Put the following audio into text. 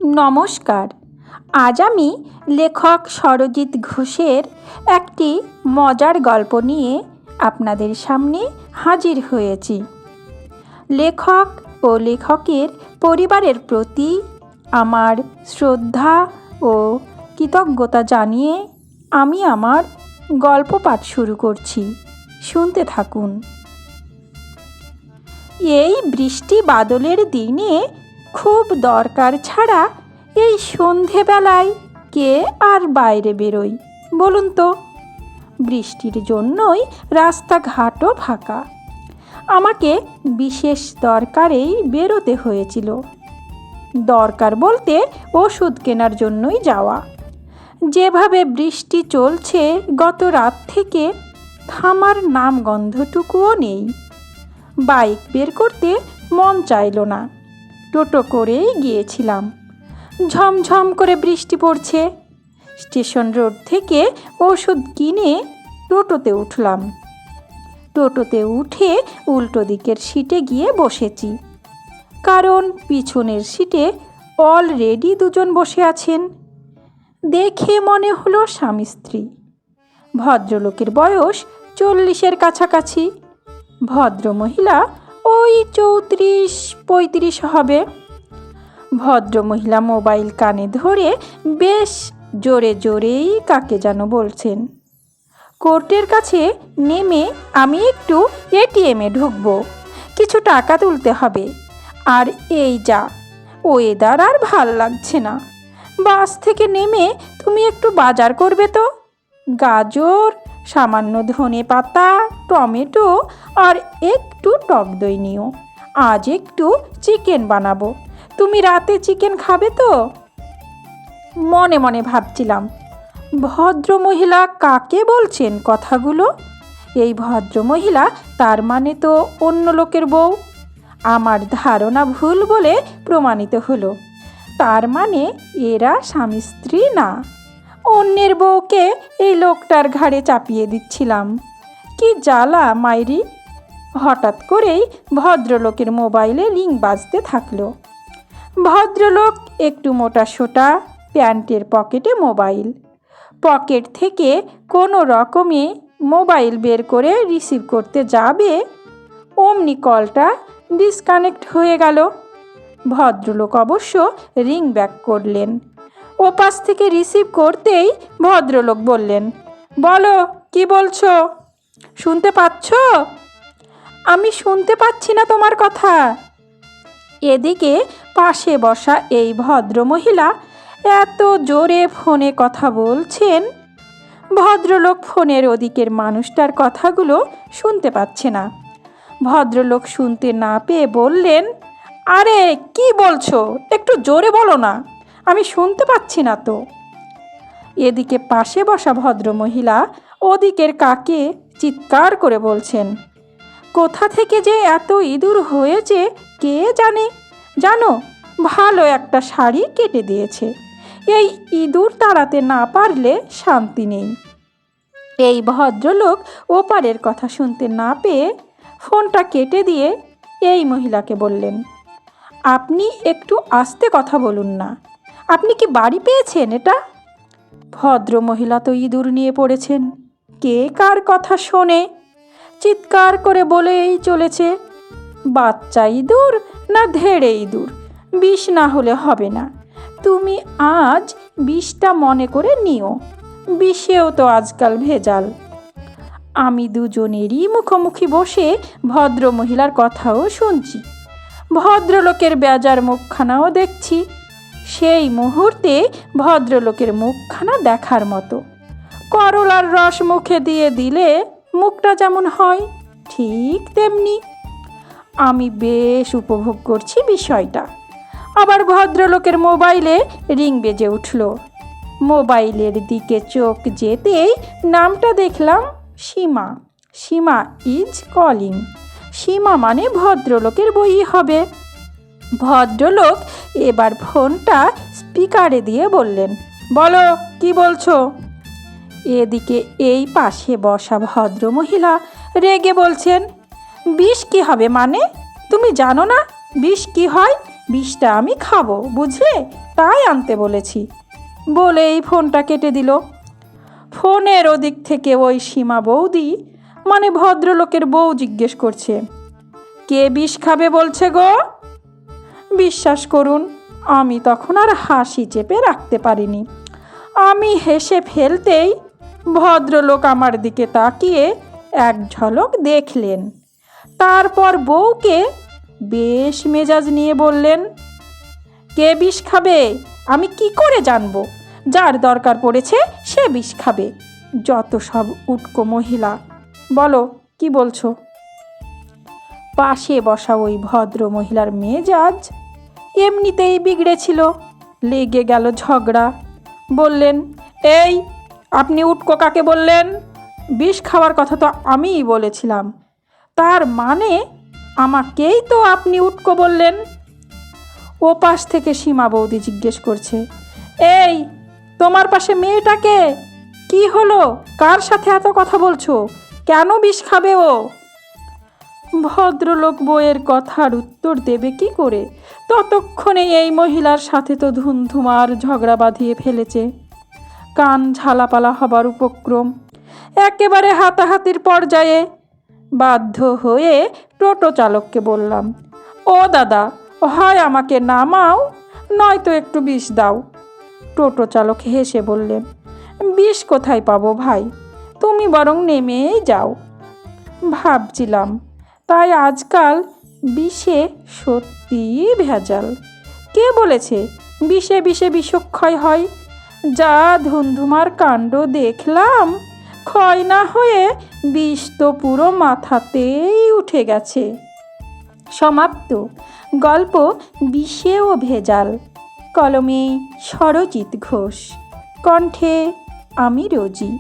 নমস্কার। আজ আমি লেখক সরজিৎ ঘোষের একটি মজার গল্প নিয়ে আপনাদের সামনে হাজির হয়েছি। লেখক ও লেখকের পরিবারের প্রতি আমার শ্রদ্ধা ও কৃতজ্ঞতা জানিয়ে আমি আমার গল্প পাঠ শুরু করছি। শুনতে থাকুন। এই বৃষ্টি বাদলের দিনে খুব দরকার ছাড়া এই সন্ধেবেলায় কে আর বাইরে বেরোয় বলুন তো? বৃষ্টির জন্যই রাস্তাঘাটও ফাঁকা। আমাকে বিশেষ দরকারেই বেরোতে হয়েছিল। দরকার বলতে ওষুধ কেনার জন্যই যাওয়া। যেভাবে বৃষ্টি চলছে গত রাত থেকে, থামার নাম গন্ধটুকুও নেই। বাইক বের করতে মন চাইল না। টোটো করেই গিয়েছিলাম। ঝমঝম করে বৃষ্টি পড়ছে। স্টেশন রোড থেকে ওষুধ কিনে টোটোতে উঠলাম। টোটোতে উঠে উল্টো দিকের সিটে গিয়ে বসেছি, কারণ পিছনের সিটে অলরেডি দুজন বসে আছেন। দেখে মনে হলো স্বামী স্ত্রী। ভদ্রলোকের বয়স 40-এর কাছাকাছি, ভদ্রমহিলা ওই 34-35 হবে। ভদ্রমহিলা মোবাইল কানে ধরে বেশ জোরে জোরেই কাকে যেন বলছেন। কোর্টের কাছে নেমে আমি একটু এটিএমে ঢুকবো, কিছু টাকা তুলতে হবে। আর এই যা ওয়েদার আর ভাল লাগছে না। বাস থেকে নেমে তুমি একটু বাজার করবে তো। গাজর, সামান্য ধনেপাতা, টমেটো আর একটু টক দই নিও। আজ একটু চিকেন বানাবো। তুমি রাতে চিকেন খাবে তো? মনে মনে ভাবছিলাম, ভদ্রমহিলা কাকে বলছেন কথাগুলো? এই ভদ্রমহিলা তার মানে তো অন্য লোকের বউ। আমার ধারণা ভুল বলে প্রমাণিত হলো। তার মানে এরা স্বামী স্ত্রী না, অন্যের বউকে এই লোকটার ঘাড়ে চাপিয়ে দিচ্ছিলাম। কি জ্বালা মাইরি! হঠাৎ করেই ভদ্রলোকের মোবাইলে রিং বাজতে থাকলো। ভদ্রলোক একটু মোটাসোটা, প্যান্টের পকেটে মোবাইল। পকেট থেকে কোনো রকমে মোবাইল বের করে রিসিভ করতে যাবে, অমনি কলটা ডিসকানেক্ট হয়ে গেল। ভদ্রলোক অবশ্য রিং ব্যাক করলেন। ওপাশ থেকে রিসিভ করতেই ভদ্রলোক বললেন, বলো কি বলছো? শুনতে পাচ্ছ? আমি শুনতে পাচ্ছি না তোমার কথা। এদিকে পাশে বসা এই ভদ্রমহিলা এত জোরে ফোনে কথা বলছেন, ভদ্রলোক ফোনের ওদিকের মানুষটার কথাগুলো শুনতে পাচ্ছে না। ভদ্রলোক শুনতে না পেয়ে বললেন, আরে কি বলছো? একটু জোরে বলো না, আমি শুনতে পাচ্ছি না তো। এদিকে পাশে বসা ভদ্রমহিলা ওদিকের কাকে চিৎকার করে বলছেন, কোথা থেকে যে এত ইঁদুর হয়েছে কে জানে। জানো, ভালো একটা শাড়ি কেটে দিয়েছে। এই ইঁদুর তাড়াতে না পারলে শান্তি নেই। এই ভদ্রলোক ওপারের কথা শুনতে না পেয়ে ফোনটা কেটে দিয়ে এই মহিলাকে বললেন, আপনি একটু আস্তে কথা বলুন না। আপনি কি বাড়ি পেয়েছেন এটা? ভদ্র মহিলা তো ইঁদুর নিয়ে পড়েছেন। কে কার কথা শোনে? চিৎকার করে বলেই চলেছে, বাচ্চা ইঁদুর না ধেড়ে ইঁদুর, বিষ না হলে হবে না। তুমি আজ বিষটা মনে করে নিও, বিষেও তো আজকাল ভেজাল। আমি দুজনেরই মুখোমুখি বসে ভদ্র মহিলার কথাও শুনছি, ভদ্রলোকের বেজার মুখখানাও দেখছি। সেই মুহূর্তে ভদ্রলোকের মুখখানা দেখার মতো। করলার রস মুখে দিয়ে দিলে মুখটা যেমন হয়, ঠিক তেমনি। আমি বেশ উপভোগ করছি বিষয়টা। আবার ভদ্রলোকের মোবাইলে রিং বেজে উঠল। মোবাইলের দিকে চোখ যেতেই নামটা দেখলাম সীমা। সীমা ইজ কলিং। সীমা মানে ভদ্রলোকের বই হবে। ভদ্রলোক এবার ফোনটা স্পিকারে দিয়ে বললেন, বলো কি বলছো? এদিকে এই পাশে বসা ভদ্রমহিলা রেগে বলছেন, বিষ কি হবে মানে? তুমি জানো না বিষ কি হয়? বিষটা আমি খাবো, বুঝলে, তাই আনতে বলেছি। বলেই ফোনটা কেটে দিল। ফোনের ওদিক থেকে ওই সীমা বৌদি, মানে ভদ্রলোকের বউ, জিজ্ঞেস করছে, কে বিষ খাবে বলছে গো? বিশ্বাস করুন, আমি তখন আর হাসি চেপে রাখতে পারিনি। আমি হেসে ফেলতেই ভদ্রলোক আমার দিকে তাকিয়ে এক ঝলক দেখলেন, তারপর বউকে বেশ মেজাজ নিয়ে বললেন, কে বিষ খাবে আমি কি করে জানবো? যার দরকার পড়েছে সে বিষ খাবে। যত সব উটকো মহিলা। বলো, কি বলছো? পাশে বসা ওই ভদ্র মহিলার মেজাজ এমনিতেই বিগড়েছিল। লেগে গেল ঝগড়া। বললেন, এই, আপনি উটকো কাকে বললেন? বিষ খাওয়ার কথা তো আমিই বলেছিলাম, তার মানে আমাকেই তো আপনি উটকো বললেন। ও পাশ থেকে সীমা বৌদি জিজ্ঞেস করছে, এই, তোমার পাশে মেয়েটাকে? কি হলো? কার সাথে এত কথা বলছো? কেন বিষ খাবে ও? ভদ্রলোক বউয়ের কথার উত্তর দেবে কি করে? ততক্ষণে এই মহিলার সাথে তো ধুমধুমার ঝগড়া বাঁধিয়ে ফেলেছে। কান ঝালাপালা হবার উপক্রম, একেবারে হাতাহাতির পর্যায়ে। বাধ্য হয়ে টোটো চালককে বললাম, ও দাদা, হয় আমাকে নামাও, নয়তো একটু বিষ দাও। টোটো চালক হেসে বললেন, বিষ কোথায় পাবো ভাই, তুমি বরং নেমেই যাও। ভাবছিলাম, তাই আজকাল বিষে সত্যিই ভেজাল। কে বলেছে বিষে বিষে বিষক্ষয় হয়? যা ধুন্ধুমার কাণ্ড দেখলাম, ক্ষয় না হয়ে বিষ তো পুরো মাথাতেই উঠে গেছে। সমাপ্ত। গল্প বিষেও ভেজাল। কলমে সরজিৎ ঘোষ, কণ্ঠে আমি রোজি।